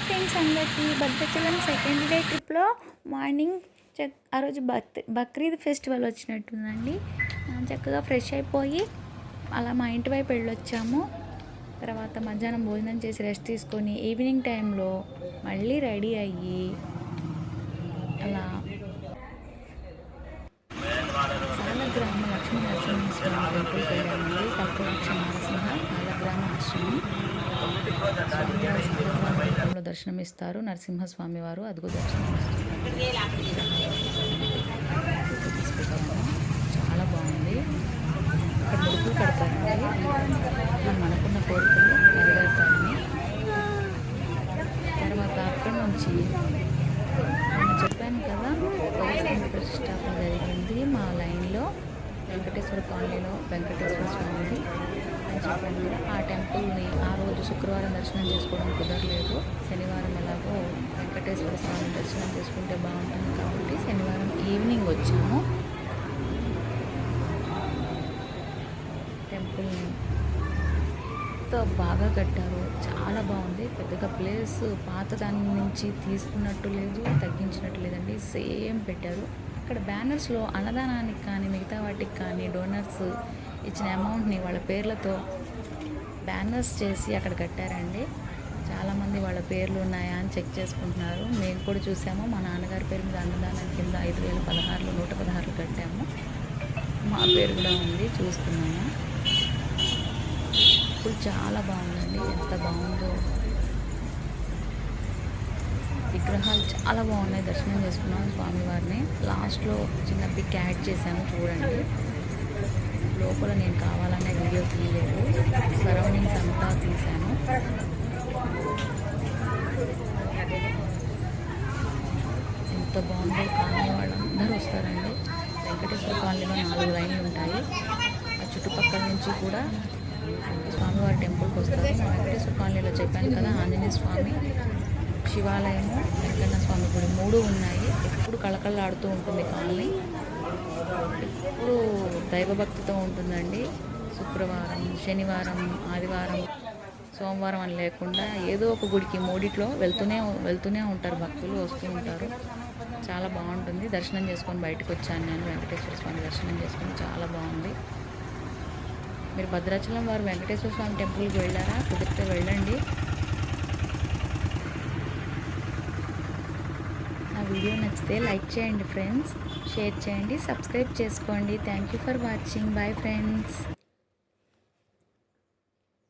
Friends అందరికీ Bhadrachalam second day ట్రిప్లో morning ఆ రోజు బక్రీద్ ఫెస్టివల్ వచ్చినట్టుందండి. చక్కగా ఫ్రెష్ అయిపోయి అలా మా ఇంటి వైపు వెళ్ళొచ్చాము. తర్వాత మధ్యాహ్నం భోజనం చేసి రెస్ట్ తీసుకొని ఈవినింగ్ టైంలో మళ్ళీ రెడీ అయ్యి అలా సాలగ్రామ లక్ష్మీ నరసింహస్వామి టెంపుల్కి వెళ్ళామండి. కల్పవృక్ష నరసింహ సాలగ్రామ ఆశ్రమం స్వామివారి దర్శనం ఇస్తారు. నరసింహస్వామి వారు అదుగు దర్శనం చాలా బాగుంది. అక్కడ ముడుపులు కడతారండి. మనం అనుకున్న కోరికలు నెరవేరుతాయని. తర్వాత అక్కడి నుంచి నేను చెప్పాను కదా, ప్రతిష్టాపన జరిగింది మా లైన్లో వెంకటేశ్వర కాలనీలో వెంకటేశ్వర స్వామిది అని చెప్పాను కదా. ఆ టెంపుల్ని ఆ రోజు శుక్రవారం దర్శనం చేసుకోవడం కుదరలేదు. శనివారం ఎలాగో వెంకటేశ్వర స్వామి దర్శనం చేసుకుంటే బాగుంటుంది కాబట్టి శనివారం ఈవినింగ్ వచ్చాము. టెంపుల్ని ఎంతో బాగా కట్టారు, చాలా బాగుంది. పెద్దగా ప్లేస్ పాత దాని నుంచి తీసుకున్నట్టు లేదు, తగ్గించినట్టు లేదండి, సేమ్ పెట్టారు. ఇక్కడ బ్యానర్స్లో అన్నదానానికి కానీ మిగతా వాటికి కానీ డోనర్స్ ఇచ్చిన అమౌంట్ని వాళ్ళ పేర్లతో బ్యానర్స్ చేసి అక్కడ కట్టారండి. చాలామంది వాళ్ళ పేర్లు ఉన్నాయా అని చెక్ చేసుకుంటున్నారు. మేము కూడా చూసాము. మా నాన్నగారి పేరు మీద అన్నదానం కింద 5016 116 కట్టాము. మా పేరు కూడా ఉంది, చూస్తున్నాము. ఇప్పుడు చాలా బాగుందండి, ఎంత బాగుందో. విగ్రహాలు చాలా బాగున్నాయి. దర్శనం చేసుకున్నాం స్వామివారిని. లాస్ట్లో చిన్న పిక్ యాడ్ చేశాను, చూడండి. లోపల నేను కావాలనే వీడియో తీయలేదు, సరౌండింగ్స్ అంతా తీశాను. ఎంత బాగుందో. కాలనీ వాళ్ళందరూ వస్తారండి. వెంకటేశ్వర కాలనీలో 4 లైన్లు ఉంటాయి. ఆ చుట్టుపక్కల నుంచి కూడా స్వామివారి టెంపుల్కి వస్తారు. వెంకటేశ్వర కాలనీలో చెప్పాను కదా, ఆంజనేయ స్వామి, శివాలయము, వెంకన్న స్వామి గుడి 3 ఉన్నాయి. ఎప్పుడు కళకళలాడుతూ ఉంటుంది కాలనీ. ఎప్పుడు దైవభక్తితో ఉంటుందండి. శుక్రవారం, శనివారం, ఆదివారం, సోమవారం అని లేకుండా ఏదో ఒక గుడికి 3 వెళ్తూనే ఉంటారు భక్తులు, వస్తూ ఉంటారు. చాలా బాగుంటుంది. దర్శనం చేసుకొని బయటకు వచ్చాను నేను. వెంకటేశ్వర స్వామి దర్శనం చేసుకొని చాలా బాగుంది. మీరు భద్రాచలం వారు వెంకటేశ్వర స్వామి టెంపుల్కి వెళ్ళారా? కుదిరితే వెళ్ళండి. నా వీడియో నచ్చితే లైక్ చేయండి ఫ్రెండ్స్, షేర్ చేయండి, సబ్స్క్రైబ్ చేసుకోండి. Thank you for watching. Bye friends.